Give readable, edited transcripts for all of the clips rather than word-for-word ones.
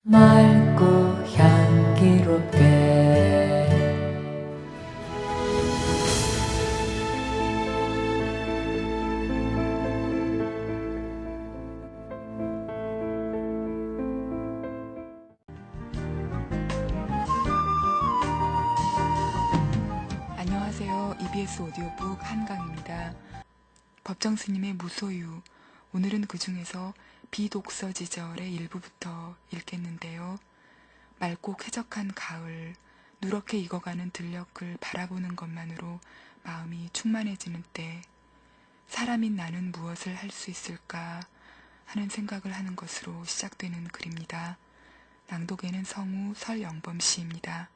맑고 향기롭게 안녕하세요. EBS 오디오북 한강입니다. 법정 스님의 무소유. 오늘은 그 중에서 비독서 지절의 일부부터 읽겠는데요. 맑고 쾌적한 가을, 누렇게 익어가는 들녘을 바라보는 것만으로 마음이 충만해지는 때, 사람인 나는 무엇을 할 수 있을까 하는 생각을 하는 것으로 시작되는 글입니다. 낭독에는 성우 설영범 씨입니다.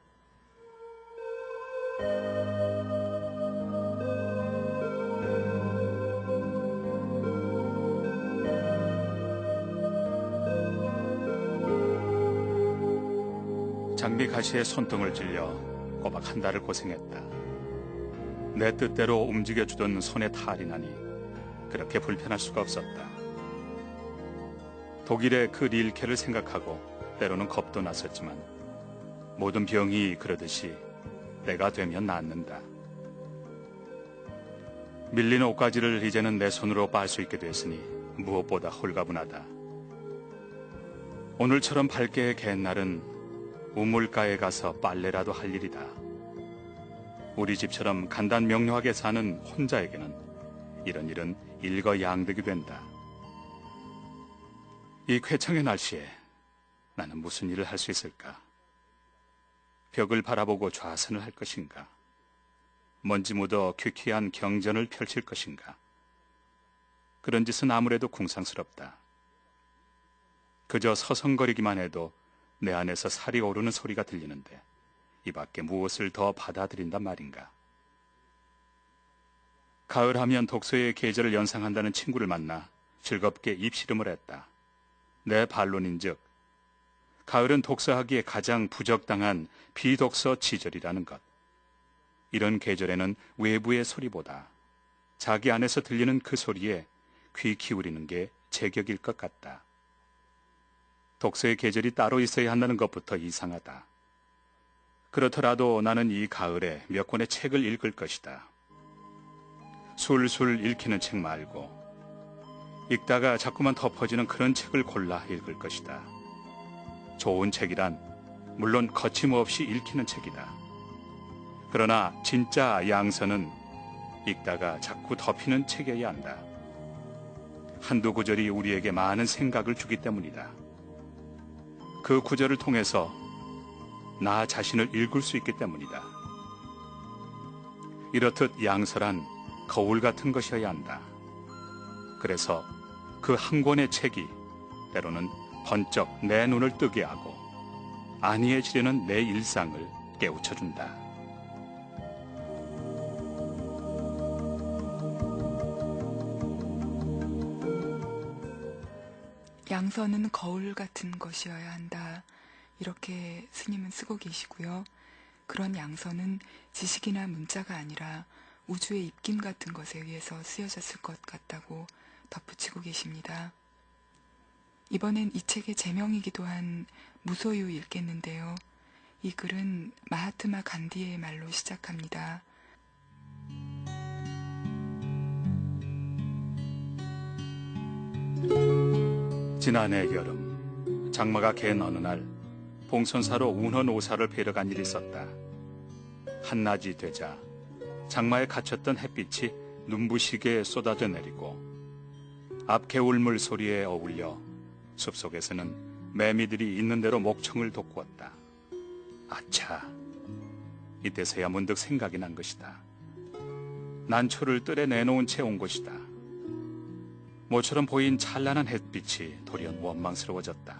장미 가시에 손등을 찔려 꼬박 한 달을 고생했다. 내 뜻대로 움직여주던 손에 탈이 나니 그렇게 불편할 수가 없었다. 독일의 그 릴케를 생각하고 때로는 겁도 났었지만 모든 병이 그러듯이 때가 되면 낫는다. 밀린 옷가지를 이제는 내 손으로 빨 수 있게 됐으니 무엇보다 홀가분하다. 오늘처럼 밝게 갠 날은 우물가에 가서 빨래라도 할 일이다. 우리 집처럼 간단 명료하게 사는 혼자에게는 이런 일은 일거양득이 된다. 이 쾌청의 날씨에 나는 무슨 일을 할 수 있을까? 벽을 바라보고 좌선을 할 것인가? 먼지 묻어 퀴퀴한 경전을 펼칠 것인가? 그런 짓은 아무래도 궁상스럽다. 그저 서성거리기만 해도 내 안에서 살이 오르는 소리가 들리는데 이 밖에 무엇을 더 받아들인단 말인가. 가을하면 독서의 계절을 연상한다는 친구를 만나 즐겁게 입씨름을 했다. 내 반론인즉 가을은 독서하기에 가장 부적당한 비독서 지절이라는 것. 이런 계절에는 외부의 소리보다 자기 안에서 들리는 그 소리에 귀 기울이는 게 제격일 것 같다. 독서의 계절이 따로 있어야 한다는 것부터 이상하다. 그렇더라도 나는 이 가을에 몇 권의 책을 읽을 것이다. 술술 읽히는 책 말고 읽다가 자꾸만 덮어지는 그런 책을 골라 읽을 것이다. 좋은 책이란 물론 거침없이 읽히는 책이다. 그러나 진짜 양서는 읽다가 자꾸 덮이는 책이어야 한다. 한두 구절이 우리에게 많은 생각을 주기 때문이다. 그 구절을 통해서 나 자신을 읽을 수 있기 때문이다. 이렇듯 양서란 거울 같은 것이어야 한다. 그래서 그 한 권의 책이 때로는 번쩍 내 눈을 뜨게 하고 안이해지려는 내 일상을 깨우쳐준다. 양서는 거울 같은 것이어야 한다. 이렇게 스님은 쓰고 계시고요. 그런 양서는 지식이나 문자가 아니라 우주의 입김 같은 것에 의해서 쓰여졌을 것 같다고 덧붙이고 계십니다. 이번엔 이 책의 제명이기도 한 무소유 읽겠는데요. 이 글은 마하트마 간디의 말로 시작합니다. 지난해 여름 장마가 갠 어느 날 봉선사로 운헌오사를 뵈러 간 일이 있었다. 한낮이 되자 장마에 갇혔던 햇빛이 눈부시게 쏟아져 내리고 앞 개울물 소리에 어울려 숲속에서는 매미들이 있는 대로 목청을 돋구었다. 아차, 이때서야 문득 생각이 난 것이다. 난초를 뜰에 내놓은 채 온 것이다. 모처럼 보인 찬란한 햇빛이 돌연 원망스러워졌다.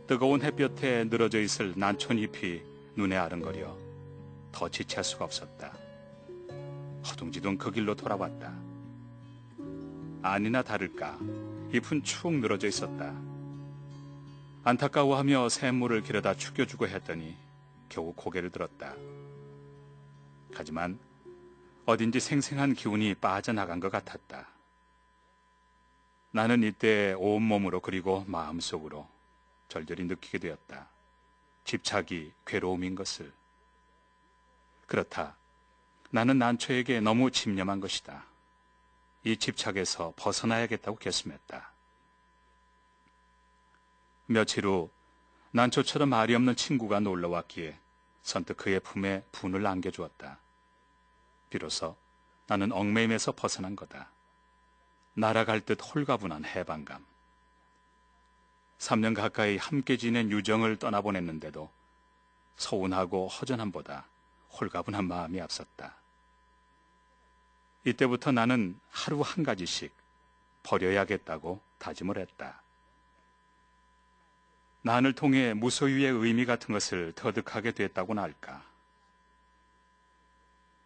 뜨거운 햇볕에 늘어져 있을 난초잎이 눈에 아른거려 더 지체할 수가 없었다. 허둥지둥 그 길로 돌아왔다. 아니나 다를까 잎은 축 늘어져 있었다. 안타까워하며 샘물을 길어다 죽여주고 했더니 겨우 고개를 들었다. 하지만 어딘지 생생한 기운이 빠져나간 것 같았다. 나는 이때 온몸으로 그리고 마음속으로 절절히 느끼게 되었다. 집착이 괴로움인 것을. 그렇다. 나는 난초에게 너무 집념한 것이다. 이 집착에서 벗어나야겠다고 결심했다. 며칠 후 난초처럼 말이 없는 친구가 놀러왔기에 선뜻 그의 품에 분을 안겨주었다. 비로소 나는 얽매임에서 벗어난 거다. 날아갈 듯 홀가분한 해방감. 3년 가까이 함께 지낸 유정을 떠나보냈는데도 서운하고 허전함보다 홀가분한 마음이 앞섰다. 이때부터 나는 하루 한 가지씩 버려야겠다고 다짐을 했다. 난을 통해 무소유의 의미 같은 것을 터득하게 됐다고나 할까.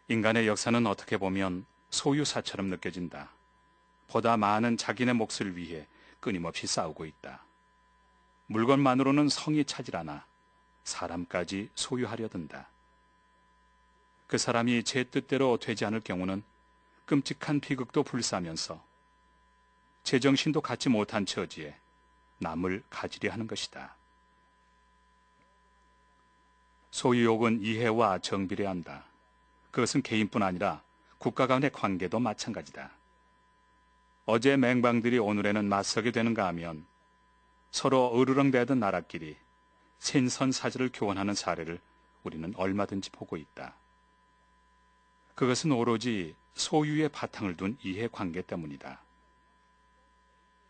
인간의 역사는 어떻게 보면 소유사처럼 느껴진다. 보다 많은 자기네 몫을 위해 끊임없이 싸우고 있다. 물건만으로는 성이 차질 않아 사람까지 소유하려 든다. 그 사람이 제 뜻대로 되지 않을 경우는 끔찍한 비극도 불사하면서 제정신도 갖지 못한 처지에 남을 가지려 하는 것이다. 소유욕은 이해와 정비례한다. 그것은 개인뿐 아니라 국가 간의 관계도 마찬가지다. 어제 맹방들이 오늘에는 맞서게 되는가 하면 서로 으르렁대던 나라끼리 신선사지를 교환하는 사례를 우리는 얼마든지 보고 있다. 그것은 오로지 소유의 바탕을 둔 이해관계 때문이다.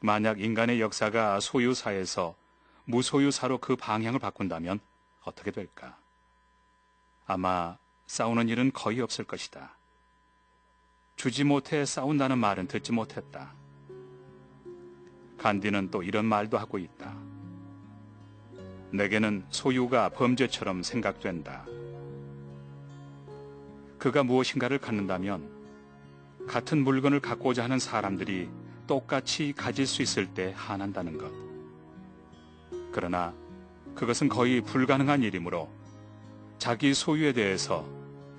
만약 인간의 역사가 소유사에서 무소유사로 그 방향을 바꾼다면 어떻게 될까? 아마 싸우는 일은 거의 없을 것이다. 주지 못해 싸운다는 말은 듣지 못했다. 간디는 또 이런 말도 하고 있다. 내게는 소유가 범죄처럼 생각된다. 그가 무엇인가를 갖는다면 같은 물건을 갖고자 하는 사람들이 똑같이 가질 수 있을 때 한한다는 것. 그러나 그것은 거의 불가능한 일이므로 자기 소유에 대해서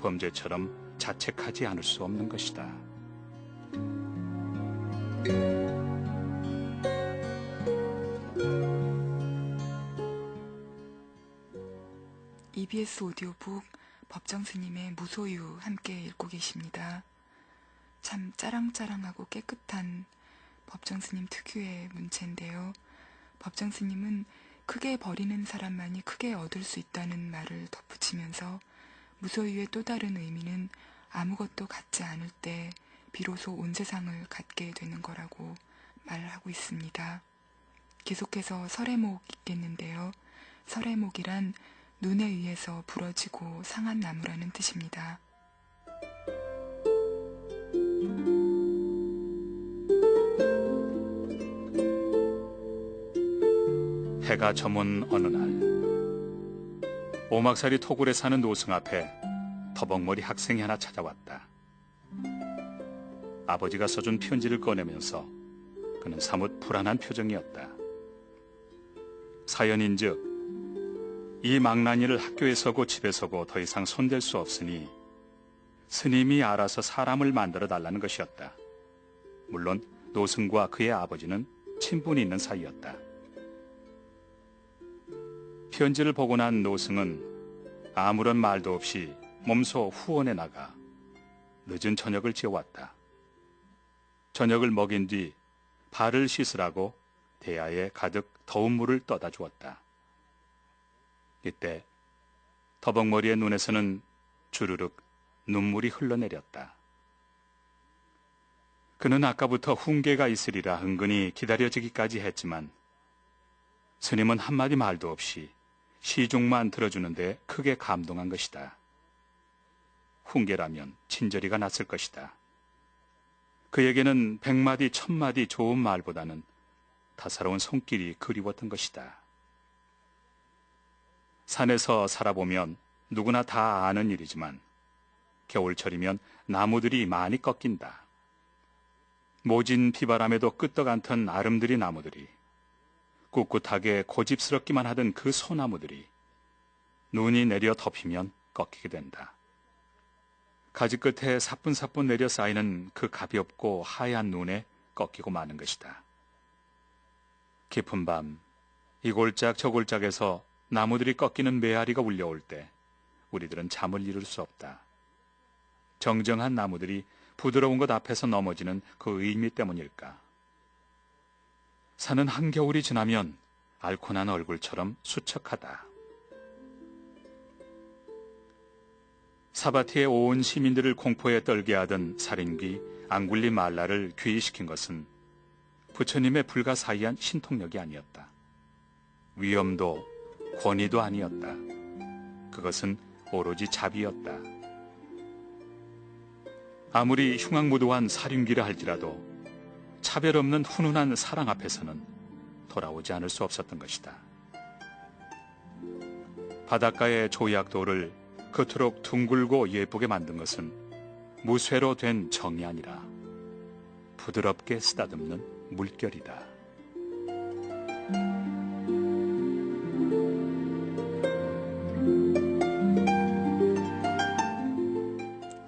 범죄처럼 자책하지 않을 수 없는 것이다. EBS 오디오북 법정 스님의 무소유 함께 읽고 계십니다. 참 짜랑짜랑하고 깨끗한 법정 스님 특유의 문체인데요. 법정 스님은 크게 버리는 사람만이 크게 얻을 수 있다는 말을 덧붙이면서 무소유의 또 다른 의미는 아무것도 갖지 않을 때 비로소 온 세상을 갖게 되는 거라고 말하고 있습니다. 계속해서 설해목 읽겠는데요. 설해목이란 눈에 의해서 부러지고 상한 나무라는 뜻입니다. 해가 저문 어느 날 오막살이 토굴에 사는 노승 앞에 터벅머리 학생이 하나 찾아왔다. 아버지가 써준 편지를 꺼내면서 그는 사뭇 불안한 표정이었다. 사연인즉 이 망나니를 학교에서고 집에서고 더 이상 손댈 수 없으니 스님이 알아서 사람을 만들어 달라는 것이었다. 물론 노승과 그의 아버지는 친분이 있는 사이였다. 편지를 보고 난 노승은 아무런 말도 없이 몸소 후원에 나가 늦은 저녁을 지어왔다. 저녁을 먹인 뒤 발을 씻으라고 대야에 가득 더운 물을 떠다 주었다. 이때 터벅머리의 눈에서는 주르륵 눈물이 흘러내렸다. 그는 아까부터 훈계가 있으리라 은근히 기다려지기까지 했지만 스님은 한마디 말도 없이 시중만 들어주는데 크게 감동한 것이다. 훈계라면 친절이가 났을 것이다. 그에게는 100마디 1000마디 좋은 말보다는 다사로운 손길이 그리웠던 것이다. 산에서 살아보면 누구나 다 아는 일이지만 겨울철이면 나무들이 많이 꺾인다. 모진 비바람에도 끄떡 않던 아름드리 나무들이, 꿋꿋하게 고집스럽기만 하던 그 소나무들이 눈이 내려 덮이면 꺾이게 된다. 가지 끝에 사뿐사뿐 내려 쌓이는 그 가볍고 하얀 눈에 꺾이고 마는 것이다. 깊은 밤 이 골짝 저 골짝에서 나무들이 꺾이는 메아리가 울려올 때 우리들은 잠을 이룰 수 없다. 정정한 나무들이 부드러운 것 앞에서 넘어지는 그 의미 때문일까? 산은 한겨울이 지나면 앓고난 얼굴처럼 수척하다. 사바티의 온 시민들을 공포에 떨게 하던 살인귀 앙굴리 말라를 귀의시킨 것은 부처님의 불가사의한 신통력이 아니었다. 위엄도 권위도 아니었다. 그것은 오로지 자비였다. 아무리 흉악무도한 살인귀라 할지라도 차별 없는 훈훈한 사랑 앞에서는 돌아오지 않을 수 없었던 것이다. 바닷가의 조약돌을 그토록 둥글고 예쁘게 만든 것은 무쇠로 된 정이 아니라 부드럽게 쓰다듬는 물결이다.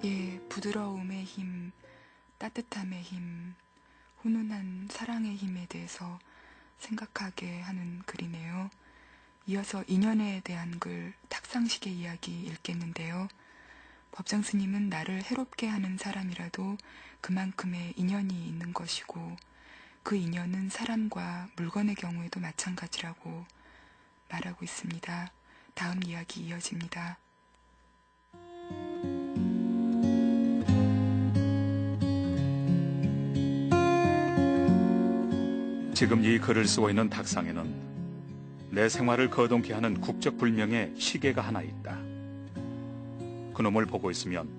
예, 부드러움의 힘, 따뜻함의 힘, 훈훈한 사랑의 힘에 대해서 생각하게 하는 글이네요. 이어서 인연에 대한 글 탁상식의 이야기 읽겠는데요. 법장 스님은 나를 해롭게 하는 사람이라도 그만큼의 인연이 있는 것이고 그 인연은 사람과 물건의 경우에도 마찬가지라고 말하고 있습니다. 다음 이야기 이어집니다. 지금 이 글을 쓰고 있는 탁상에는 내 생활을 거동케 하는 국적불명의 시계가 하나 있다. 그놈을 보고 있으면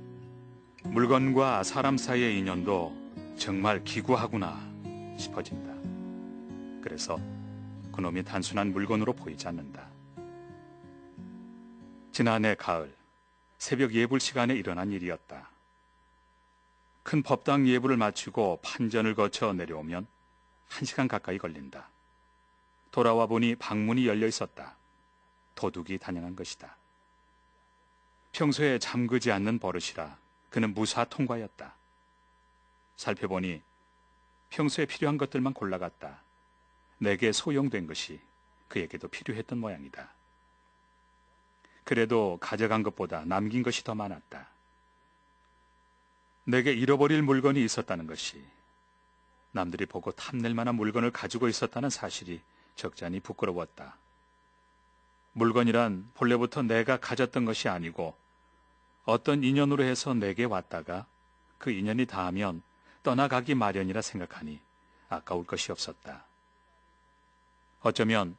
물건과 사람 사이의 인연도 정말 기구하구나 싶어진다. 그래서 그놈이 단순한 물건으로 보이지 않는다. 지난해 가을 새벽 예불 시간에 일어난 일이었다. 큰 법당 예불을 마치고 판전을 거쳐 내려오면 1시간 가까이 걸린다. 돌아와 보니 방문이 열려 있었다. 도둑이 단행한 것이다. 평소에 잠그지 않는 버릇이라 그는 무사 통과였다. 살펴보니 평소에 필요한 것들만 골라갔다. 내게 소용된 것이 그에게도 필요했던 모양이다. 그래도 가져간 것보다 남긴 것이 더 많았다. 내게 잃어버릴 물건이 있었다는 것이, 남들이 보고 탐낼 만한 물건을 가지고 있었다는 사실이 적잖이 부끄러웠다. 물건이란 본래부터 내가 가졌던 것이 아니고 어떤 인연으로 해서 내게 왔다가 그 인연이 닿으면 떠나가기 마련이라 생각하니 아까울 것이 없었다. 어쩌면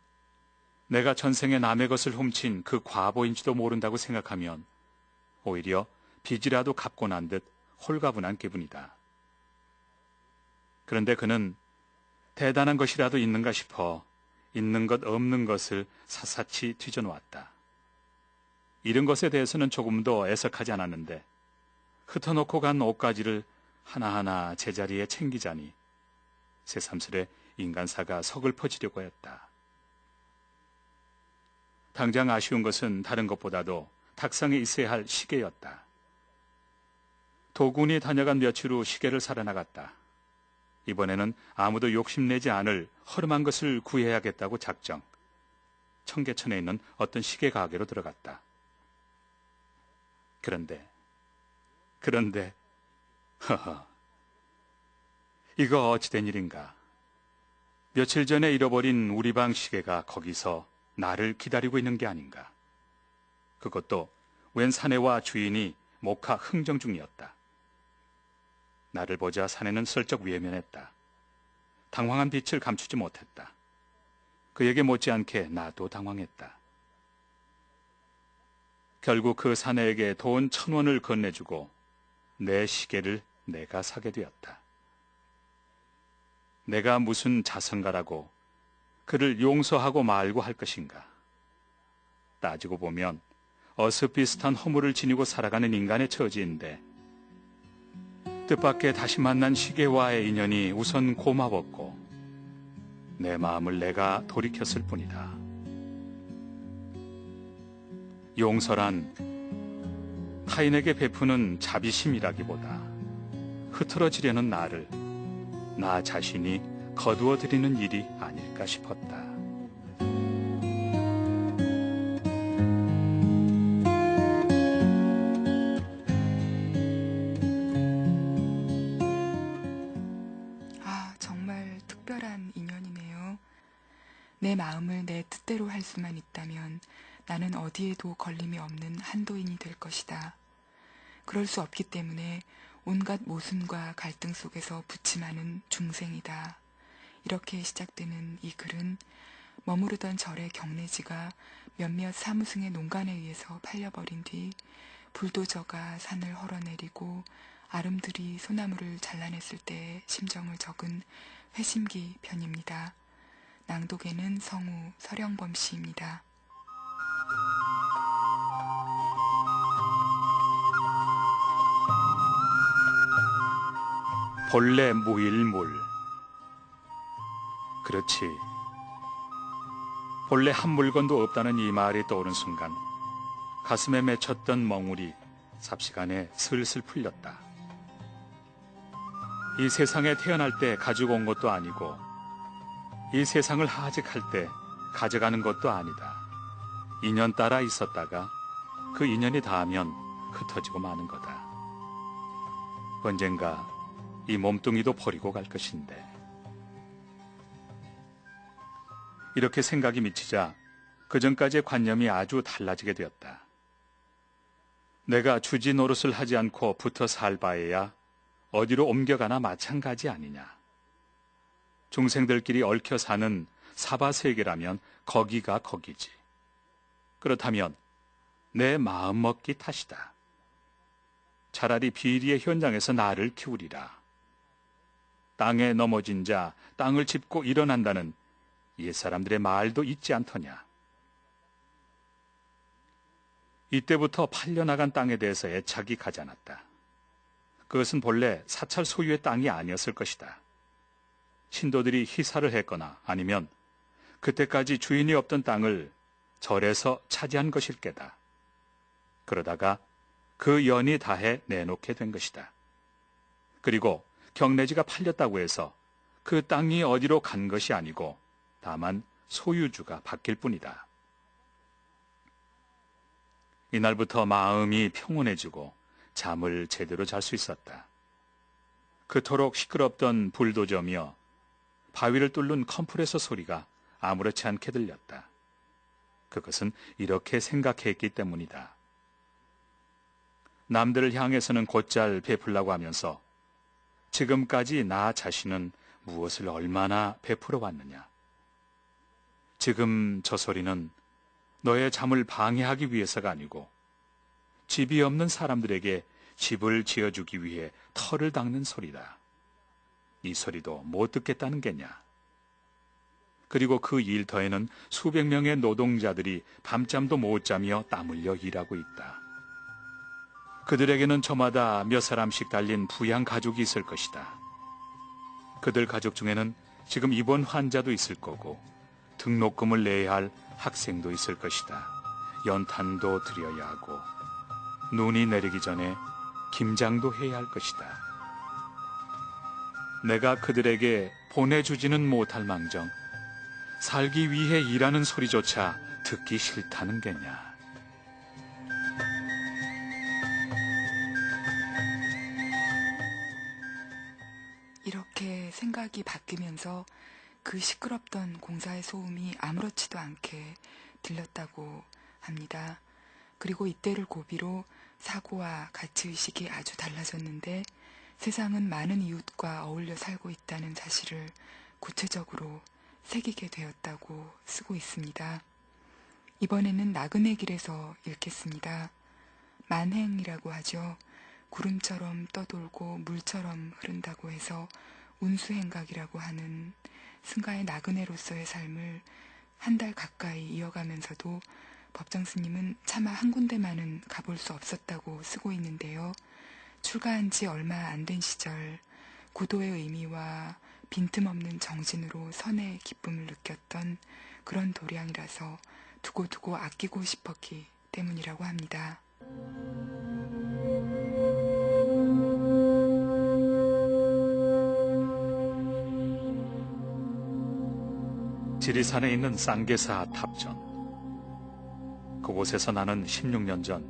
내가 전생에 남의 것을 훔친 그 과보인지도 모른다고 생각하면 오히려 빚이라도 갚고 난 듯 홀가분한 기분이다. 그런데 그는 대단한 것이라도 있는가 싶어 있는 것 없는 것을 샅샅이 뒤져놓았다. 잃은 것에 대해서는 조금도 애석하지 않았는데 흩어놓고 간 옷가지를 하나하나 제자리에 챙기자니 새삼스레 인간사가 서글퍼지려고 했다. 당장 아쉬운 것은 다른 것보다도 탁상에 있어야 할 시계였다. 도군이 다녀간 며칠 후 시계를 사러 나갔다. 이번에는 아무도 욕심내지 않을 허름한 것을 구해야겠다고 작정. 청계천에 있는 어떤 시계 가게로 들어갔다. 그런데 허허, 이거 어찌된 일인가. 며칠 전에 잃어버린 우리 방 시계가 거기서 나를 기다리고 있는 게 아닌가. 그것도 웬 사내와 주인이 목하 흥정 중이었다. 나를 보자 사내는 슬쩍 외면했다. 당황한 빛을 감추지 못했다. 그에게 못지않게 나도 당황했다. 결국 그 사내에게 돈 1,000원을 건네주고 내 시계를 내가 사게 되었다. 내가 무슨 자선가라고 그를 용서하고 말고 할 것인가. 따지고 보면 어슷비슷한 허물을 지니고 살아가는 인간의 처지인데 뜻밖의 다시 만난 시계와의 인연이 우선 고마웠고 내 마음을 내가 돌이켰을 뿐이다. 용서란 타인에게 베푸는 자비심이라기보다 흐트러지려는 나를 나 자신이 거두어 드리는 일이 아닐까 싶었다. 내 마음을 내 뜻대로 할 수만 있다면 나는 어디에도 걸림이 없는 한도인이 될 것이다. 그럴 수 없기 때문에 온갖 모순과 갈등 속에서 부침하는 중생이다. 이렇게 시작되는 이 글은 머무르던 절의 경내지가 몇몇 사무승의 농간에 의해서 팔려버린 뒤 불도저가 산을 헐어내리고 아름들이 소나무를 잘라냈을 때의 심정을 적은 회심기 편입니다. 낭독에는 성우 서령범 씨입니다. 본래 무일물. 그렇지. 본래 한 물건도 없다는 이 말이 떠오른 순간 가슴에 맺혔던 멍울이 삽시간에 슬슬 풀렸다. 이 세상에 태어날 때 가지고 온 것도 아니고 이 세상을 하직할 때 가져가는 것도 아니다. 인연 따라 있었다가 그 인연이 닿으면 흩어지고 마는 거다. 언젠가 이 몸뚱이도 버리고 갈 것인데. 이렇게 생각이 미치자 그전까지의 관념이 아주 달라지게 되었다. 내가 주지 노릇을 하지 않고 붙어 살 바에야 어디로 옮겨가나 마찬가지 아니냐. 중생들끼리 얽혀 사는 사바세계라면 거기가 거기지. 그렇다면 내 마음먹기 탓이다. 차라리 비리의 현장에서 나를 키우리라. 땅에 넘어진 자 땅을 짚고 일어난다는 옛사람들의 말도 있지 않더냐. 이때부터 팔려나간 땅에 대해서 애착이 가지 않았다. 그것은 본래 사찰 소유의 땅이 아니었을 것이다. 신도들이 희사를 했거나 아니면 그때까지 주인이 없던 땅을 절에서 차지한 것일 게다. 그러다가 그 연이 다해 내놓게 된 것이다. 그리고 경내지가 팔렸다고 해서 그 땅이 어디로 간 것이 아니고 다만 소유주가 바뀔 뿐이다. 이날부터 마음이 평온해지고 잠을 제대로 잘 수 있었다. 그토록 시끄럽던 불도저며 바위를 뚫는 컴프레서 소리가 아무렇지 않게 들렸다. 그것은 이렇게 생각했기 때문이다. 남들을 향해서는 곧잘 베풀라고 하면서 지금까지 나 자신은 무엇을 얼마나 베풀어 왔느냐. 지금 저 소리는 너의 잠을 방해하기 위해서가 아니고 집이 없는 사람들에게 집을 지어주기 위해 터를 닦는 소리다. 이 소리도 못 듣겠다는 게냐. 그리고 그 일터에는 수백 명의 노동자들이 밤잠도 못 자며 땀 흘려 일하고 있다. 그들에게는 저마다 몇 사람씩 달린 부양 가족이 있을 것이다. 그들 가족 중에는 지금 입원 환자도 있을 거고 등록금을 내야 할 학생도 있을 것이다. 연탄도 드려야 하고 눈이 내리기 전에 김장도 해야 할 것이다. 내가 그들에게 보내주지는 못할 망정 살기 위해 일하는 소리조차 듣기 싫다는 게냐. 이렇게 생각이 바뀌면서 그 시끄럽던 공사의 소음이 아무렇지도 않게 들렸다고 합니다. 그리고 이때를 고비로 사고와 가치의식이 아주 달라졌는데 세상은 많은 이웃과 어울려 살고 있다는 사실을 구체적으로 새기게 되었다고 쓰고 있습니다. 이번에는 나그네 길에서 읽겠습니다. 만행이라고 하죠. 구름처럼 떠돌고 물처럼 흐른다고 해서 운수행각이라고 하는 승가의 나그네로서의 삶을 한 달 가까이 이어가면서도 법정 스님은 차마 한 군데만은 가볼 수 없었다고 쓰고 있는데요. 출가한 지 얼마 안 된 시절 구도의 의미와 빈틈없는 정진으로 선의 기쁨을 느꼈던 그런 도량이라서 두고두고 아끼고 싶었기 때문이라고 합니다. 지리산에 있는 쌍계사 탑전. 그곳에서 나는 16년 전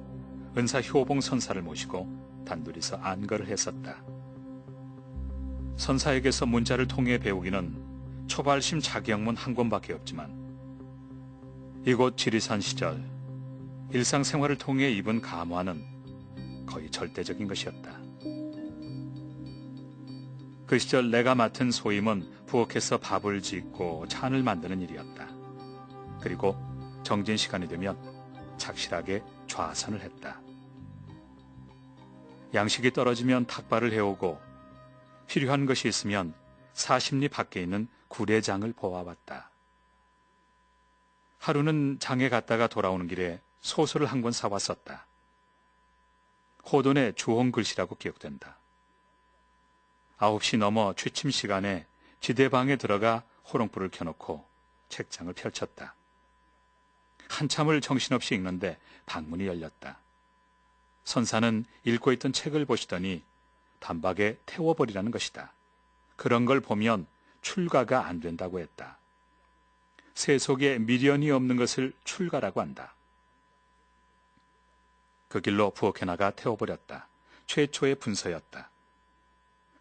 은사 효봉 선사를 모시고 단둘이서 안거를 했었다. 선사에게서 문자를 통해 배우기는 초발심 자격문 한 권밖에 없지만 이곳 지리산 시절 일상생활을 통해 입은 감화는 거의 절대적인 것이었다. 그 시절 내가 맡은 소임은 부엌에서 밥을 짓고 찬을 만드는 일이었다. 그리고 정진 시간이 되면 착실하게 좌선을 했다. 양식이 떨어지면 탁발을 해오고 필요한 것이 있으면 40리 밖에 있는 구례장을 보아왔다. 하루는 장에 갔다가 돌아오는 길에 소설을 한 권 사왔었다. 호돈의 주홍 글씨라고 기억된다. 9시 넘어 취침 시간에 지대방에 들어가 호롱불을 켜놓고 책장을 펼쳤다. 한참을 정신없이 읽는데 방문이 열렸다. 선사는 읽고 있던 책을 보시더니 단박에 태워버리라는 것이다. 그런 걸 보면 출가가 안 된다고 했다. 세속에 미련이 없는 것을 출가라고 한다. 그 길로 부엌에 나가 태워버렸다. 최초의 분서였다.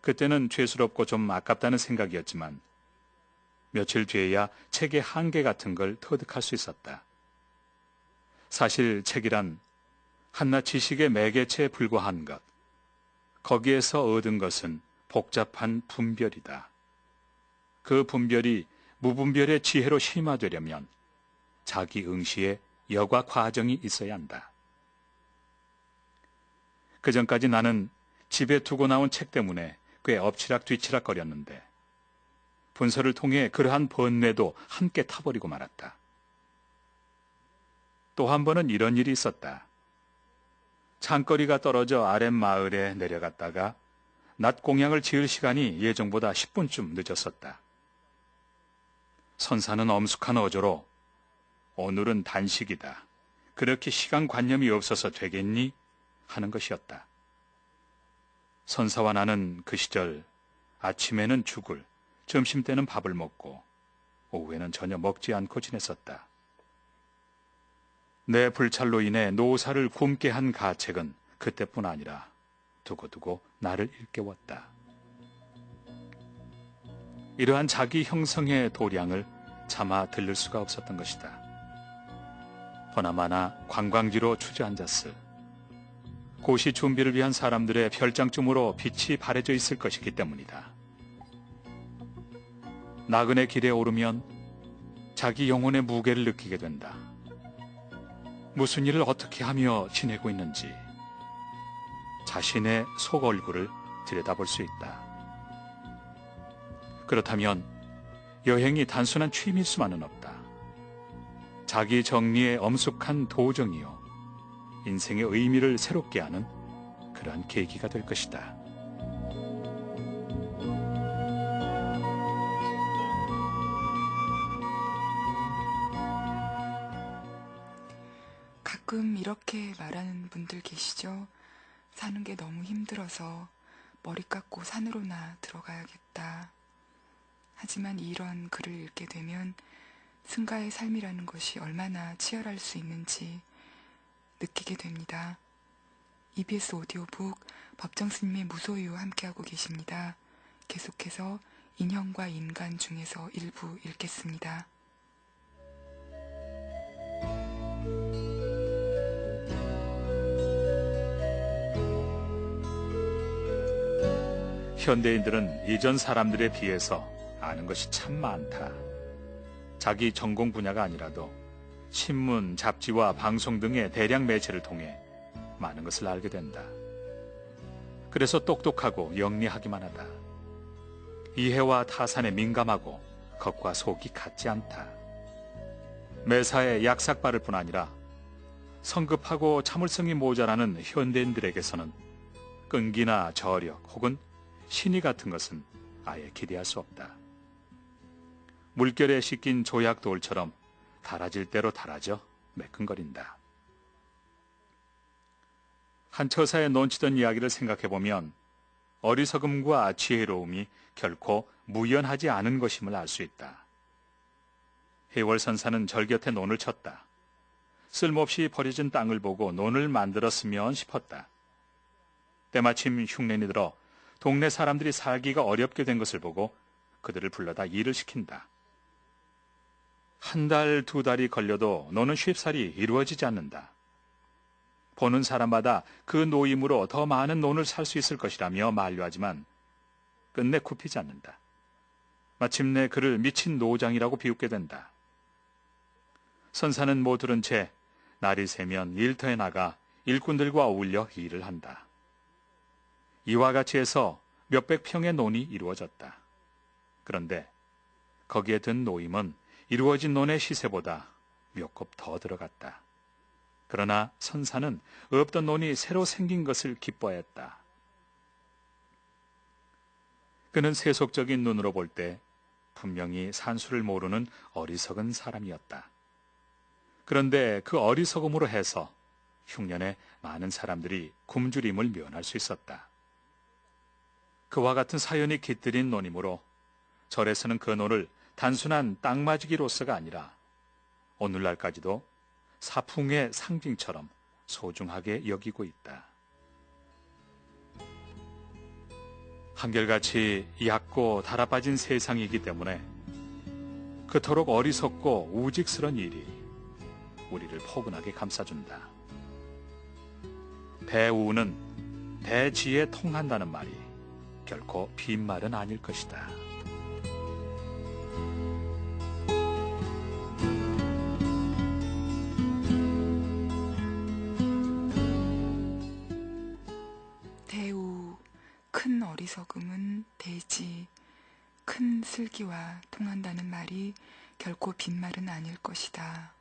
그때는 죄스럽고 좀 아깝다는 생각이었지만 며칠 뒤에야 책의 한계 같은 걸 터득할 수 있었다. 사실 책이란 한낱 지식의 매개체에 불과한 것, 거기에서 얻은 것은 복잡한 분별이다. 그 분별이 무분별의 지혜로 심화되려면 자기 응시에 여과 과정이 있어야 한다. 그전까지 나는 집에 두고 나온 책 때문에 꽤 엎치락뒤치락 거렸는데 분서를 통해 그러한 번뇌도 함께 타버리고 말았다. 또 한 번은 이런 일이 있었다. 창거리가 떨어져 아랫마을에 내려갔다가 낮 공양을 지을 시간이 예정보다 10분쯤 늦었었다. 선사는 엄숙한 어조로 오늘은 단식이다. 그렇게 시간관념이 없어서 되겠니? 하는 것이었다. 선사와 나는 그 시절 아침에는 죽을, 점심때는 밥을 먹고 오후에는 전혀 먹지 않고 지냈었다. 내 불찰로 인해 노사를 굶게 한 가책은 그때뿐 아니라 두고두고 나를 일깨웠다. 이러한 자기 형성의 도량을 차마 들를 수가 없었던 것이다. 보나마나 관광지로 주저앉았을 고시 준비를 위한 사람들의 별장쯤으로 빛이 바래져 있을 것이기 때문이다. 나그네 길에 오르면 자기 영혼의 무게를 느끼게 된다. 무슨 일을 어떻게 하며 지내고 있는지 자신의 속 얼굴을 들여다볼 수 있다. 그렇다면 여행이 단순한 취미일 수만은 없다. 자기 정리의 엄숙한 도정이요. 인생의 의미를 새롭게 하는 그러한 계기가 될 것이다. 가끔 이렇게 말하는 분들 계시죠? 사는 게 너무 힘들어서 머리 깎고 산으로나 들어가야겠다. 하지만 이런 글을 읽게 되면 승가의 삶이라는 것이 얼마나 치열할 수 있는지 느끼게 됩니다. EBS 오디오북 법정스님의 무소유 함께하고 계십니다. 계속해서 인형과 인간 중에서 일부 읽겠습니다. 현대인들은 이전 사람들에 비해서 아는 것이 참 많다. 자기 전공 분야가 아니라도 신문, 잡지와 방송 등의 대량 매체를 통해 많은 것을 알게 된다. 그래서 똑똑하고 영리하기만 하다. 이해와 타산에 민감하고 겉과 속이 같지 않다. 매사에 약삭 바를 뿐 아니라 성급하고 참을성이 모자라는 현대인들에게서는 끈기나 저력 혹은 신의 같은 것은 아예 기대할 수 없다. 물결에 씻긴 조약 돌처럼 달아질 대로 달아져 매끈거린다. 한 처사에 논치던 이야기를 생각해보면 어리석음과 지혜로움이 결코 무연하지 않은 것임을 알 수 있다. 해월선사는 절곁에 논을 쳤다. 쓸모없이 버려진 땅을 보고 논을 만들었으면 싶었다. 때마침 흉년이 들어 동네 사람들이 살기가 어렵게 된 것을 보고 그들을 불러다 일을 시킨다. 한 달, 두 달이 걸려도 노는 쉽사리 이루어지지 않는다. 보는 사람마다 그 노임으로 더 많은 논을 살 수 있을 것이라며 만류하지만 끝내 굽히지 않는다. 마침내 그를 미친 노장이라고 비웃게 된다. 선사는 못 들은 채 날이 새면 일터에 나가 일꾼들과 어울려 일을 한다. 이와 같이 해서 몇백 평의 논이 이루어졌다. 그런데 거기에 든 노임은 이루어진 논의 시세보다 몇 곱 더 들어갔다. 그러나 선사는 없던 논이 새로 생긴 것을 기뻐했다. 그는 세속적인 눈으로 볼 때 분명히 산수를 모르는 어리석은 사람이었다. 그런데 그 어리석음으로 해서 흉년에 많은 사람들이 굶주림을 면할 수 있었다. 그와 같은 사연이 깃들인 논이므로 절에서는 그 논을 단순한 땅맞이기로서가 아니라 오늘날까지도 사풍의 상징처럼 소중하게 여기고 있다. 한결같이 얕고 달아빠진 세상이기 때문에 그토록 어리석고 우직스런 일이 우리를 포근하게 감싸준다. 배우는 대지에 통한다는 말이 결코 빈말은 아닐 것이다. 대우, 큰 어리석음은 대지, 큰 슬기와 통한다는 말이 결코 빈말은 아닐 것이다.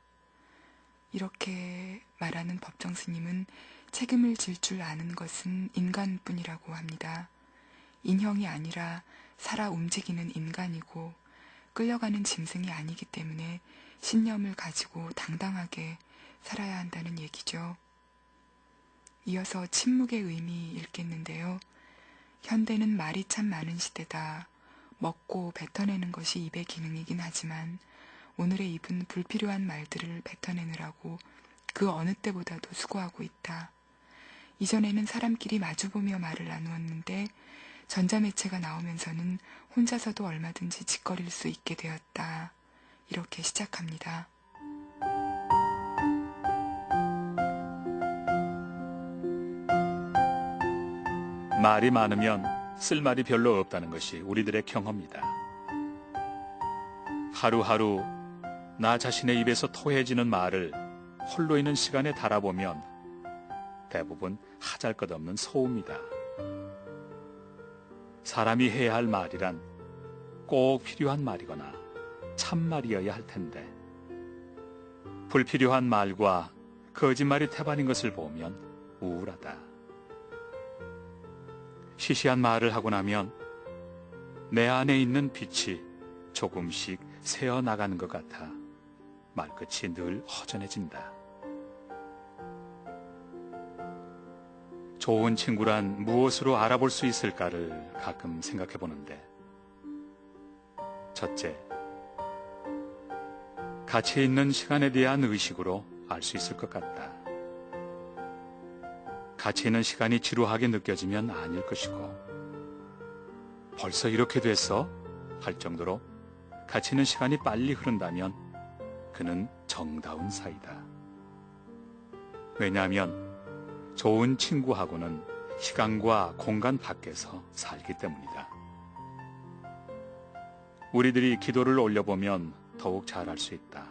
이렇게 말하는 법정 스님은 책임을 질 줄 아는 것은 인간뿐이라고 합니다. 인형이 아니라 살아 움직이는 인간이고 끌려가는 짐승이 아니기 때문에 신념을 가지고 당당하게 살아야 한다는 얘기죠. 이어서 침묵의 의미 읽겠는데요. 현대는 말이 참 많은 시대다. 먹고 뱉어내는 것이 입의 기능이긴 하지만 오늘의 입은 불필요한 말들을 뱉어내느라고 그 어느 때보다도 수고하고 있다. 이전에는 사람끼리 마주보며 말을 나누었는데 전자매체가 나오면서는 혼자서도 얼마든지 짓거릴 수 있게 되었다. 이렇게 시작합니다. 말이 많으면 쓸 말이 별로 없다는 것이 우리들의 경험이다. 하루하루 나 자신의 입에서 토해지는 말을 홀로 있는 시간에 달아보면 대부분 하잘것없는 소음이다. 사람이 해야 할 말이란 꼭 필요한 말이거나 참말이어야 할 텐데 불필요한 말과 거짓말이 태반인 것을 보면 우울하다. 시시한 말을 하고 나면 내 안에 있는 빛이 조금씩 새어나가는 것 같아 말끝이 늘 허전해진다. 좋은 친구란 무엇으로 알아볼 수 있을까를 가끔 생각해 보는데, 첫째, 가치 있는 시간에 대한 의식으로 알 수 있을 것 같다. 가치 있는 시간이 지루하게 느껴지면 아닐 것이고, 벌써 이렇게 됐어? 할 정도로 가치 있는 시간이 빨리 흐른다면 그는 정다운 사이다. 왜냐하면 좋은 친구하고는 시간과 공간 밖에서 살기 때문이다. 우리들이 기도를 올려보면 더욱 잘 알 수 있다.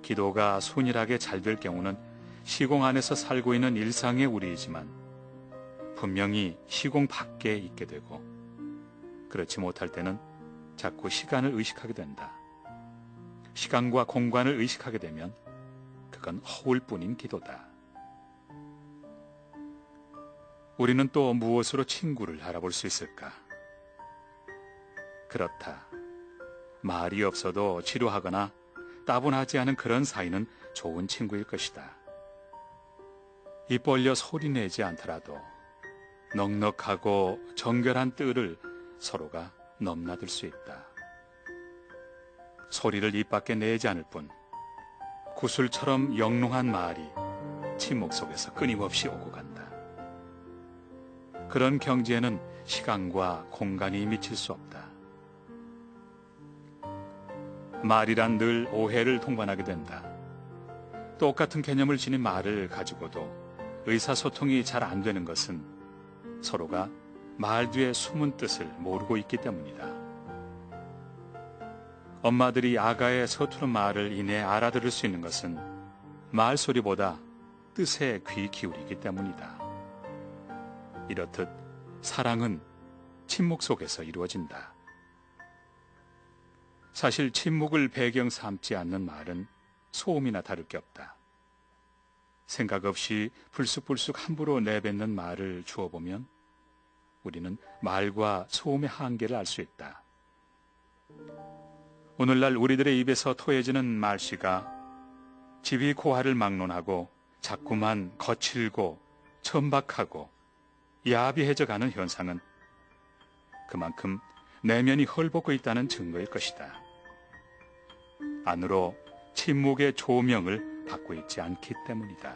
기도가 순일하게 잘 될 경우는 시공 안에서 살고 있는 일상의 우리이지만 분명히 시공 밖에 있게 되고, 그렇지 못할 때는 자꾸 시간을 의식하게 된다. 시간과 공간을 의식하게 되면 그건 허울뿐인 기도다. 우리는 또 무엇으로 친구를 알아볼 수 있을까? 그렇다. 말이 없어도 지루하거나 따분하지 않은 그런 사이는 좋은 친구일 것이다. 입 벌려 소리내지 않더라도 넉넉하고 정결한 뜰을 서로가 넘나들 수 있다. 소리를 입 밖에 내지 않을 뿐 구슬처럼 영롱한 말이 침묵 속에서 끊임없이 오고 간다. 그런 경지에는 시간과 공간이 미칠 수 없다. 말이란 늘 오해를 동반하게 된다. 똑같은 개념을 지닌 말을 가지고도 의사소통이 잘 안 되는 것은 서로가 말 뒤에 숨은 뜻을 모르고 있기 때문이다. 엄마들이 아가의 서투른 말을 이내 알아들을 수 있는 것은 말소리보다 뜻에 귀 기울이기 때문이다. 이렇듯 사랑은 침묵 속에서 이루어진다. 사실 침묵을 배경 삼지 않는 말은 소음이나 다를 게 없다. 생각 없이 불쑥불쑥 함부로 내뱉는 말을 주어보면 우리는 말과 소음의 한계를 알 수 있다. 오늘날 우리들의 입에서 토해지는 말씨가 집이 고화를 막론하고 자꾸만 거칠고 천박하고 야비해져가는 현상은 그만큼 내면이 헐벗고 있다는 증거일 것이다. 안으로 침묵의 조명을 받고 있지 않기 때문이다.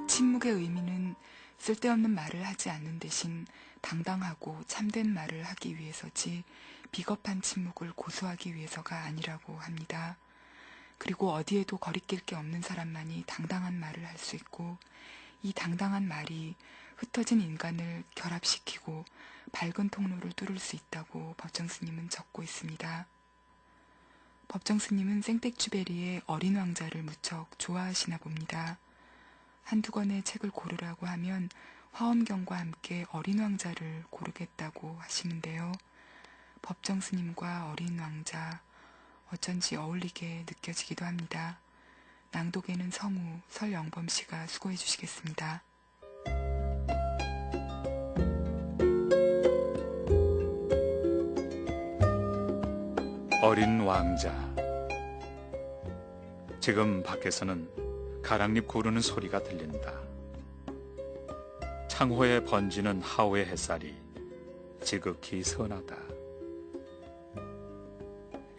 침묵의 의미는 쓸데없는 말을 하지 않는 대신 당당하고 참된 말을 하기 위해서지 비겁한 침묵을 고수하기 위해서가 아니라고 합니다. 그리고 어디에도 거리낄 게 없는 사람만이 당당한 말을 할 수 있고 이 당당한 말이 흩어진 인간을 결합시키고 밝은 통로를 뚫을 수 있다고 법정 스님은 적고 있습니다. 법정 스님은 생텍쥐베리의 어린 왕자를 무척 좋아하시나 봅니다. 한두 권의 책을 고르라고 하면 화엄경과 함께 어린 왕자를 고르겠다고 하시는데요. 법정 스님과 어린 왕자, 어쩐지 어울리게 느껴지기도 합니다. 낭독에는 성우 설영범 씨가 수고해 주시겠습니다. 어린 왕자. 지금 밖에서는 가랑잎 구르는 소리가 들린다. 창호에 번지는 하우의 햇살이 지극히 선하다.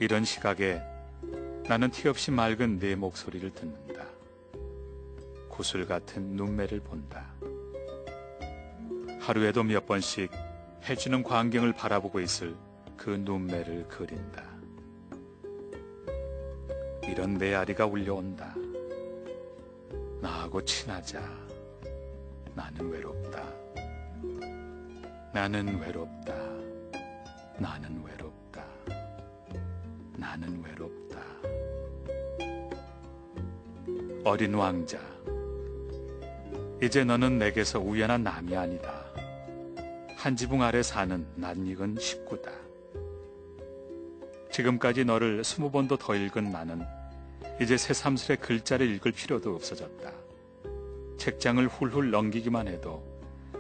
이런 시각에 나는 티없이 맑은 네 목소리를 듣는다. 구슬 같은 눈매를 본다. 하루에도 몇 번씩 해지는 광경을 바라보고 있을 그 눈매를 그린다. 이런 메아리가 울려온다. 나하고 친하자. 나는 외롭다. 나는 외롭다. 나는 외롭다. 나는 외롭다. 어린 왕자. 이제 너는 내게서 우연한 남이 아니다. 한 지붕 아래 사는 낯익은 식구다. 지금까지 너를 20번도 더 읽은 나는 이제 새삼스레 글자를 읽을 필요도 없어졌다. 책장을 훌훌 넘기기만 해도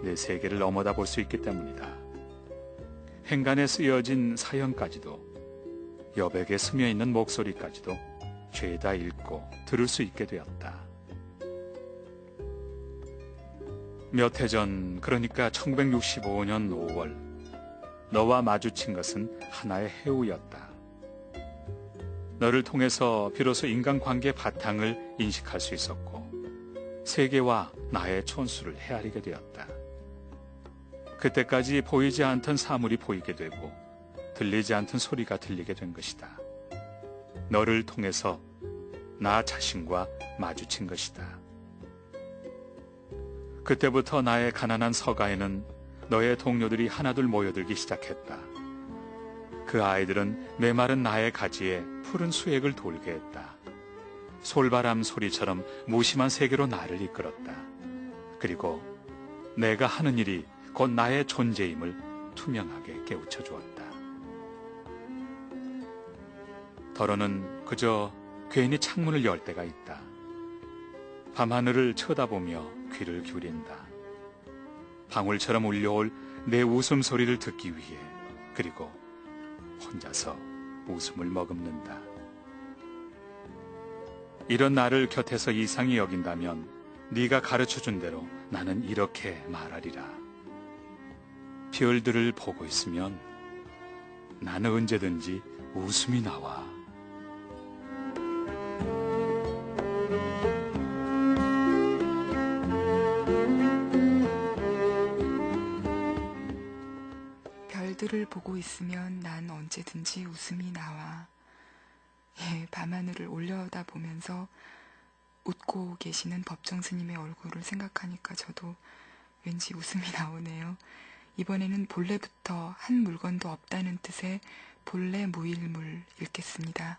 내 세계를 넘어다 볼 수 있기 때문이다. 행간에 쓰여진 사연까지도 여백에 스며있는 목소리까지도 죄다 읽고 들을 수 있게 되었다. 몇 해 전, 그러니까 1965년 5월 너와 마주친 것은 하나의 해우였다. 너를 통해서 비로소 인간관계의 바탕을 인식할 수 있었고 세계와 나의 촌수를 헤아리게 되었다. 그때까지 보이지 않던 사물이 보이게 되고 들리지 않던 소리가 들리게 된 것이다. 너를 통해서 나 자신과 마주친 것이다. 그때부터 나의 가난한 서가에는 너의 동료들이 하나둘 모여들기 시작했다. 그 아이들은 메마른 나의 가지에 푸른 수액을 돌게 했다. 솔바람 소리처럼 무심한 세계로 나를 이끌었다. 그리고 내가 하는 일이 곧 나의 존재임을 투명하게 깨우쳐 주었다. 더러는 그저 괜히 창문을 열 때가 있다. 밤하늘을 쳐다보며 귀를 기울인다. 방울처럼 울려올 내 웃음소리를 듣기 위해, 그리고 혼자서 웃음을 머금는다. 이런 나를 곁에서 이상히 여긴다면 네가 가르쳐준 대로 나는 이렇게 말하리라. 별들을 보고 있으면 나는 언제든지 웃음이 나와. 별들을 보고 있으면 난 언제든지 웃음이 나와. 예, 밤하늘을 올려다보면서 웃고 계시는 법정 스님의 얼굴을 생각하니까 저도 왠지 웃음이 나오네요. 이번에는 본래부터 한 물건도 없다는 뜻의 본래 무일물 읽겠습니다.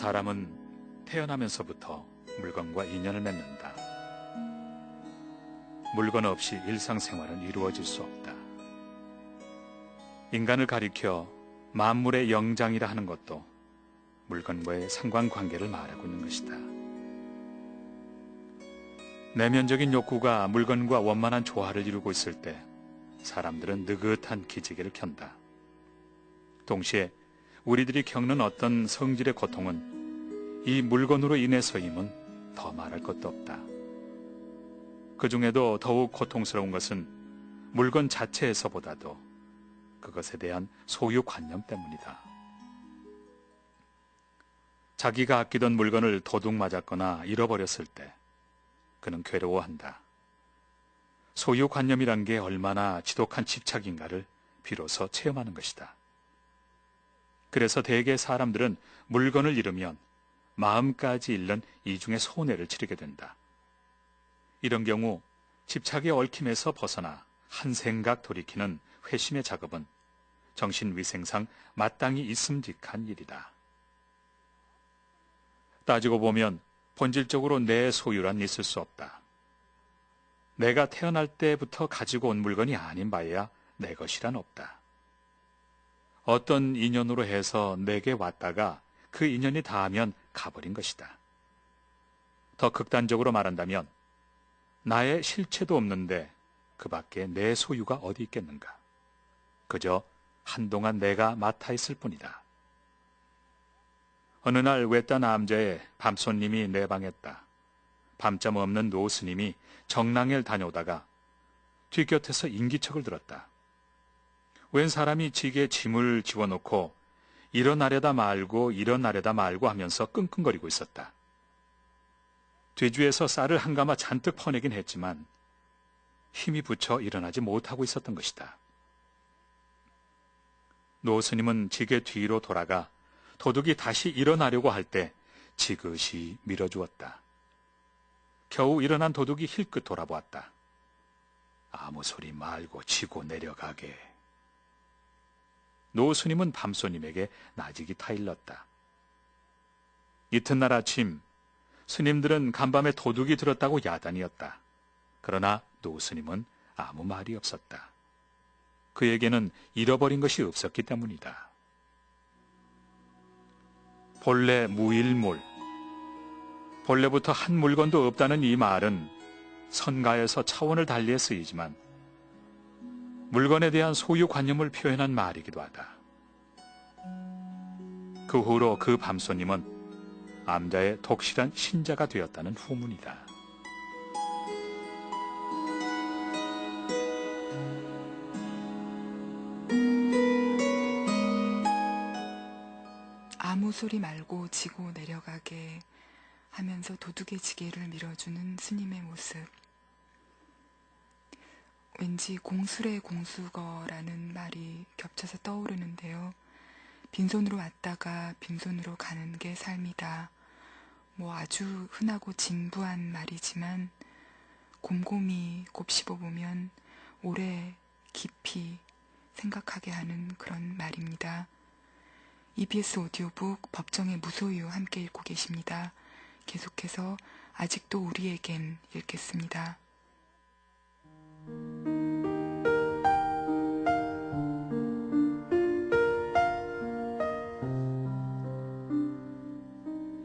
사람은 태어나면서부터 물건과 인연을 맺는다. 물건 없이 일상생활은 이루어질 수 없다. 인간을 가리켜 만물의 영장이라 하는 것도 물건과의 상관관계를 말하고 있는 것이다. 내면적인 욕구가 물건과 원만한 조화를 이루고 있을 때 사람들은 느긋한 기지개를 켠다. 동시에 우리들이 겪는 어떤 성질의 고통은 이 물건으로 인해서임은 더 말할 것도 없다. 그 중에도 더욱 고통스러운 것은 물건 자체에서보다도 그것에 대한 소유관념 때문이다. 자기가 아끼던 물건을 도둑 맞았거나 잃어버렸을 때 그는 괴로워한다. 소유관념이란 게 얼마나 지독한 집착인가를 비로소 체험하는 것이다. 그래서 대개 사람들은 물건을 잃으면 마음까지 잃는 이중의 손해를 치르게 된다. 이런 경우 집착의 얽힘에서 벗어나 한 생각 돌이키는 회심의 작업은 정신위생상 마땅히 있음직한 일이다. 따지고 보면 본질적으로 내 소유란 있을 수 없다. 내가 태어날 때부터 가지고 온 물건이 아닌 바에야 내 것이란 없다. 어떤 인연으로 해서 내게 왔다가 그 인연이 닿으면 가버린 것이다. 더 극단적으로 말한다면 나의 실체도 없는데 그 밖에 내 소유가 어디 있겠는가. 그저 한동안 내가 맡아 있을 뿐이다. 어느 날 외딴 남자의 밤손님이 내 방했다. 밤잠 없는 노 스님이 정랑을 다녀오다가 뒷곁에서 인기척을 들었다. 웬 사람이 지게에 짐을 집어넣고 일어나려다 말고 하면서 끙끙거리고 있었다. 뒤주에서 쌀을 한 가마 잔뜩 퍼내긴 했지만 힘이 붙여 일어나지 못하고 있었던 것이다. 노 스님은 지게 뒤로 돌아가 도둑이 다시 일어나려고 할 때 지그시 밀어주었다. 겨우 일어난 도둑이 힐끗 돌아보았다. 아무 소리 말고 지고 내려가게. 노 스님은 밤손님에게 나직이 타일렀다. 이튿날 아침 스님들은 간밤에 도둑이 들었다고 야단이었다. 그러나 노 스님은 아무 말이 없었다. 그에게는 잃어버린 것이 없었기 때문이다. 본래 무일물, 본래부터 한 물건도 없다는 이 말은 선가에서 차원을 달리해 쓰이지만 물건에 대한 소유관념을 표현한 말이기도 하다. 그 후로 그 밤손님은 암자의 독실한 신자가 되었다는 후문이다. 아무 소리 말고 지고 내려가게 하면서 도둑의 지게를 밀어주는 스님의 모습. 왠지 공술의 공수거라는 말이 겹쳐서 떠오르는데요. 빈손으로 왔다가 빈손으로 가는 게 삶이다. 아주 흔하고 진부한 말이지만 곰곰이 곱씹어보면 오래 깊이 생각하게 하는 그런 말입니다. EBS 오디오북 법정의 무소유 함께 읽고 계십니다. 계속해서 아직도 우리에겐 읽겠습니다.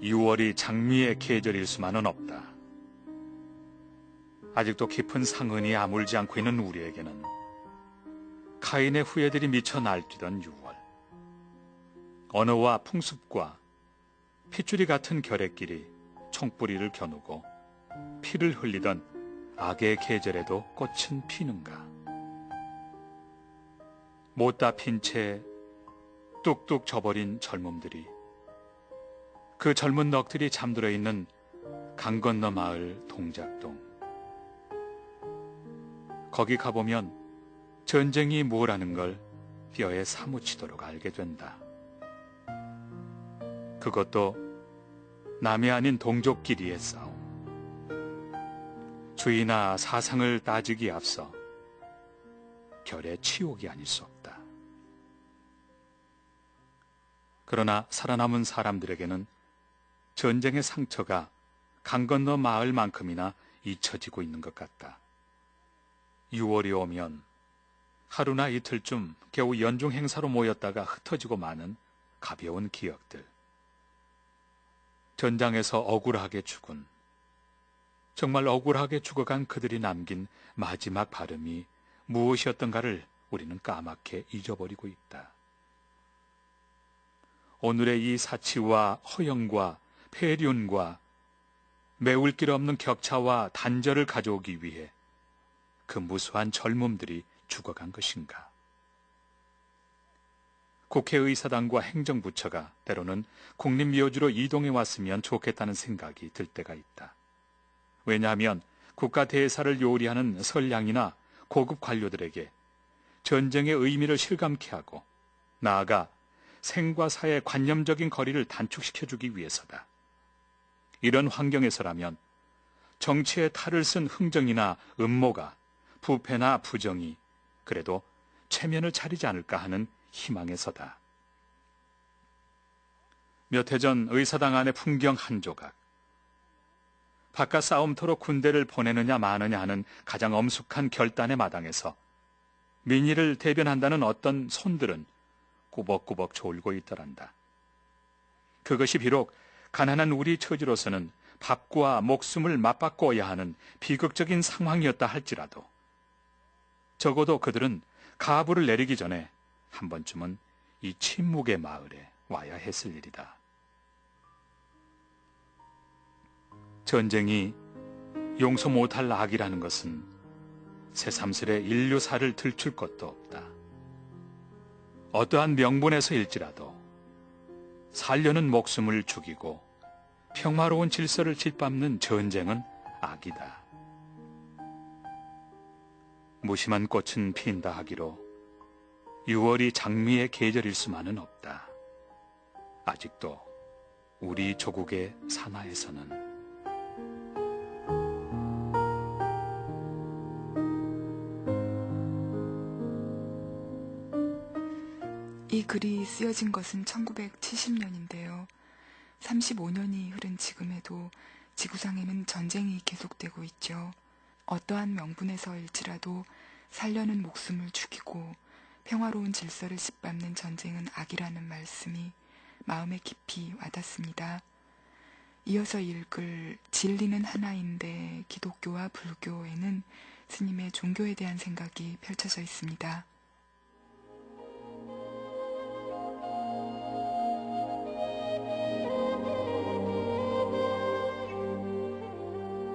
(6월이) 장미의 계절일 수만은 없다. 아직도 깊은 상흔이 아물지 않고 있는 우리에게는 카인의 후예들이 미쳐 날뛰던 6월, 언어와 풍습과 핏줄이 같은 결의끼리 총뿌리를 겨누고 피를 흘리던 악의 계절에도 꽃은 피는가. 못다 핀 채 뚝뚝 져버린 젊음들이 그 그 젊은 넋들이 잠들어 있는 강 건너 마을 동작동. 거기 가보면 전쟁이 뭐라는 걸 뼈에 사무치도록 알게 된다. 그것도 남이 아닌 동족끼리의 싸움. 주의나 사상을 따지기에 앞서 결의 치욕이 아닐 수 없다. 그러나 살아남은 사람들에게는 전쟁의 상처가 강 건너 마을만큼이나 잊혀지고 있는 것 같다. 6월이 오면 하루나 이틀쯤 겨우 연중 행사로 모였다가 흩어지고 마는 가벼운 기억들. 전장에서 억울하게 죽은, 정말 억울하게 죽어간 그들이 남긴 마지막 발음이 무엇이었던가를 우리는 까맣게 잊어버리고 있다. 오늘의 이 사치와 허영과 폐륜과 메울 길 없는 격차와 단절을 가져오기 위해 그 무수한 젊음들이 죽어간 것인가? 국회의사당과 행정부처가 때로는 국립묘지로 이동해 왔으면 좋겠다는 생각이 들 때가 있다. 왜냐하면 국가 대사를 요리하는 선량이나 고급 관료들에게 전쟁의 의미를 실감케 하고 나아가 생과 사의 관념적인 거리를 단축시켜주기 위해서다. 이런 환경에서라면 정치의 탈을 쓴 흥정이나 음모가 부패나 부정이 그래도 체면을 차리지 않을까 하는 희망에서다. 몇 해 전 의사당 안의 풍경 한 조각. 바깥 싸움터로 군대를 보내느냐 마느냐 하는 가장 엄숙한 결단의 마당에서 민의를 대변한다는 어떤 손들은 꾸벅꾸벅 졸고 있더란다. 그것이 비록 가난한 우리 처지로서는 밥과 목숨을 맞바꿔야 하는 비극적인 상황이었다 할지라도 적어도 그들은 가부를 내리기 전에 한 번쯤은 이 침묵의 마을에 와야 했을 일이다. 전쟁이 용서 못할 악이라는 것은 새삼스레 인류사를 들출 것도 없다. 어떠한 명분에서일지라도 살려는 목숨을 죽이고 평화로운 질서를 짓밟는 전쟁은 악이다. 무심한 꽃은 핀다 하기로 6월이 장미의 계절일 수만은 없다. 아직도 우리 조국의 산하에서는. 이 글이 쓰여진 것은 1970년인데요. 35년이 흐른 지금에도 지구상에는 전쟁이 계속되고 있죠. 어떠한 명분에서일지라도 살려는 목숨을 죽이고 평화로운 질서를 짓밟는 전쟁은 악이라는 말씀이 마음에 깊이 와닿습니다. 이어서 읽을 진리는 하나인데 기독교와 불교에는 스님의 종교에 대한 생각이 펼쳐져 있습니다.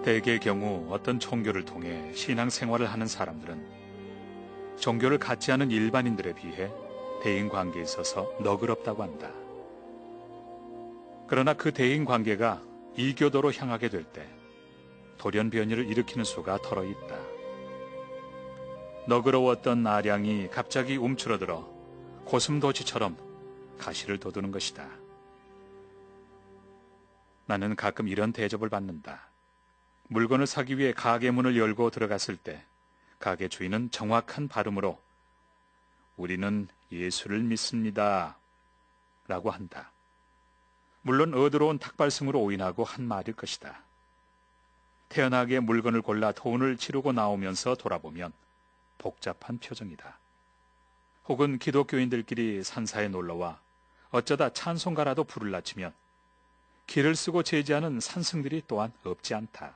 대개의 경우 어떤 종교를 통해 신앙생활을 하는 사람들은 종교를 갖지 않은 일반인들에 비해 대인관계에 있어서 너그럽다고 한다. 그러나 그 대인관계가 이교도로 향하게 될 때 돌연변이를 일으키는 수가 덜어 있다. 너그러웠던 아량이 갑자기 움츠러들어 고슴도치처럼 가시를 돋우는 것이다. 나는 가끔 이런 대접을 받는다. 물건을 사기 위해 가게 문을 열고 들어갔을 때 가게 주인은 정확한 발음으로 우리는 예수를 믿습니다 라고 한다. 물론 어두러운 탁발성으로 오인하고 한 말일 것이다. 태연하게 물건을 골라 돈을 치르고 나오면서 돌아보면 복잡한 표정이다. 혹은 기독교인들끼리 산사에 놀러와 어쩌다 찬송가라도 불을 낮추면 길을 쓰고 제지하는 산승들이 또한 없지 않다.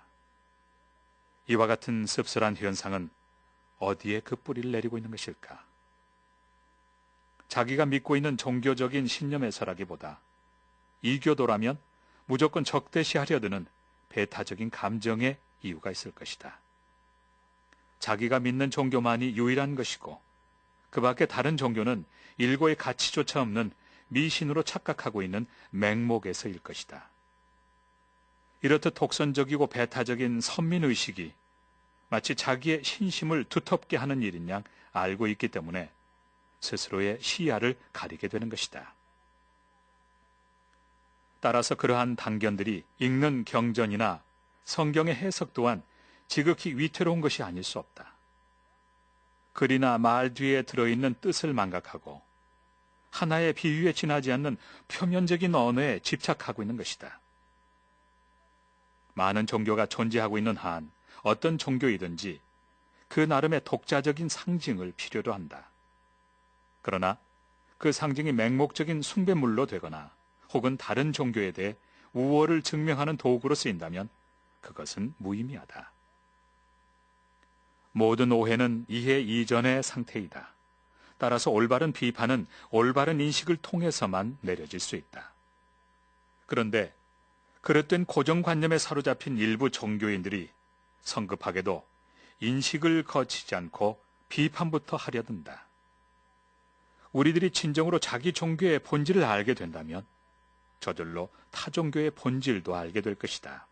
이와 같은 씁쓸한 현상은 어디에 그 뿌리를 내리고 있는 것일까? 자기가 믿고 있는 종교적인 신념에서라기보다 이교도라면 무조건 적대시하려 드는 배타적인 감정의 이유가 있을 것이다. 자기가 믿는 종교만이 유일한 것이고 그 밖에 다른 종교는 일고의 가치조차 없는 미신으로 착각하고 있는 맹목에서일 것이다. 이렇듯 독선적이고 배타적인 선민의식이 마치 자기의 신심을 두텁게 하는 일인 양 알고 있기 때문에 스스로의 시야를 가리게 되는 것이다. 따라서 그러한 단견들이 읽는 경전이나 성경의 해석 또한 지극히 위태로운 것이 아닐 수 없다. 글이나 말 뒤에 들어있는 뜻을 망각하고 하나의 비유에 지나지 않는 표면적인 언어에 집착하고 있는 것이다. 많은 종교가 존재하고 있는 한 어떤 종교이든지 그 나름의 독자적인 상징을 필요로 한다. 그러나 그 상징이 맹목적인 숭배물로 되거나 혹은 다른 종교에 대해 우월을 증명하는 도구로 쓰인다면 그것은 무의미하다. 모든 오해는 이해 이전의 상태이다. 따라서 올바른 비판은 올바른 인식을 통해서만 내려질 수 있다. 그런데 그릇된 고정관념에 사로잡힌 일부 종교인들이 성급하게도 인식을 거치지 않고 비판부터 하려 든다. 우리들이 진정으로 자기 종교의 본질을 알게 된다면 저절로 타 종교의 본질도 알게 될 것이다.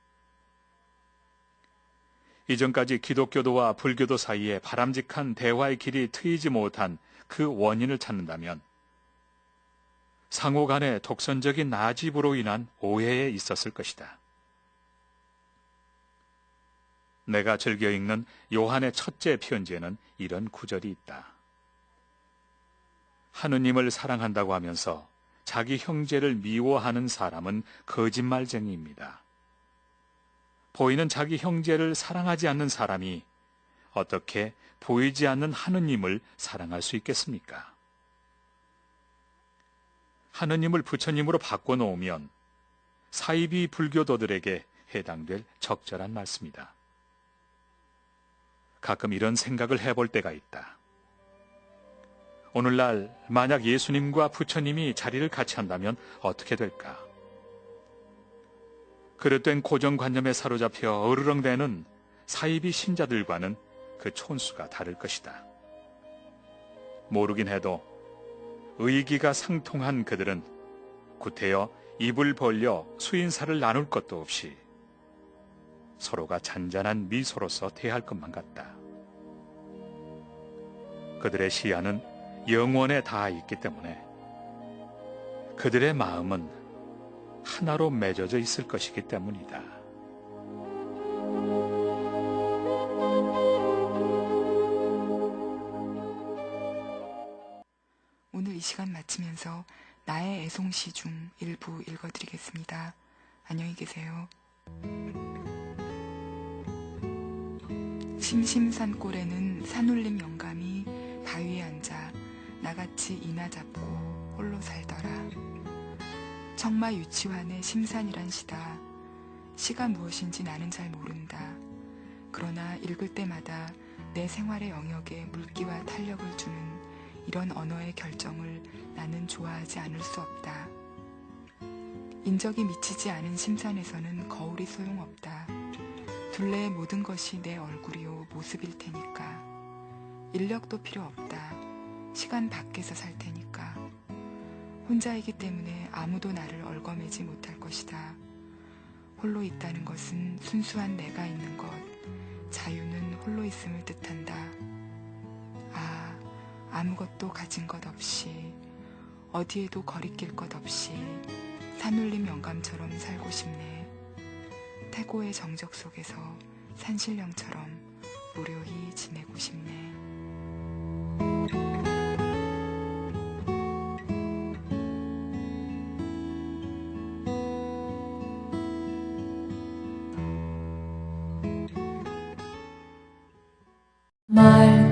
이전까지 기독교도와 불교도 사이에 바람직한 대화의 길이 트이지 못한 그 원인을 찾는다면 상호 간의 독선적인 아집으로 인한 오해에 있었을 것이다. 내가 즐겨 읽는 요한의 첫째 편지에는 이런 구절이 있다. 하느님을 사랑한다고 하면서 자기 형제를 미워하는 사람은 거짓말쟁이입니다. 보이는 자기 형제를 사랑하지 않는 사람이 어떻게 보이지 않는 하느님을 사랑할 수 있겠습니까? 하느님을 부처님으로 바꿔놓으면 사이비 불교도들에게 해당될 적절한 말씀이다. 가끔 이런 생각을 해볼 때가 있다. 오늘날 만약 예수님과 부처님이 자리를 같이 한다면 어떻게 될까? 그릇된 고정관념에 사로잡혀 어르렁대는 사이비 신자들과는 그 촌수가 다를 것이다. 모르긴 해도 의기가 상통한 그들은 구태여 입을 벌려 수인사를 나눌 것도 없이 서로가 잔잔한 미소로서 대할 것만 같다. 그들의 시야는 영원에 닿아 있기 때문에 그들의 마음은 하나로 맺어져 있을 것이기 때문이다. 오늘 이 시간 마치면서 나의 애송시 중 일부 읽어드리겠습니다. 안녕히 계세요. 심심산골에는 산울림 영감이 바위에 앉아 나같이 이나 잡고 홀로 살더라. 청마 유치환의 심산이란 시다. 시가 무엇인지 나는 잘 모른다. 그러나 읽을 때마다 내 생활의 영역에 물기와 탄력을 주는 이런 언어의 결정을 나는 좋아하지 않을 수 없다. 인적이 미치지 않은 심산에서는 거울이 소용없다. 둘레의 모든 것이 내 얼굴이요 모습일 테니까. 인력도 필요 없다. 시간 밖에서 살 테니까. 혼자이기 때문에 아무도 나를 얽어매지 못할 것이다. 홀로 있다는 것은 순수한 내가 있는 것, 자유는 홀로 있음을 뜻한다. 아, 아무것도 가진 것 없이, 어디에도 거리낄 것 없이 산울림 영감처럼 살고 싶네. 태고의 정적 속에서 산신령처럼 무료히 지내고 싶네. 말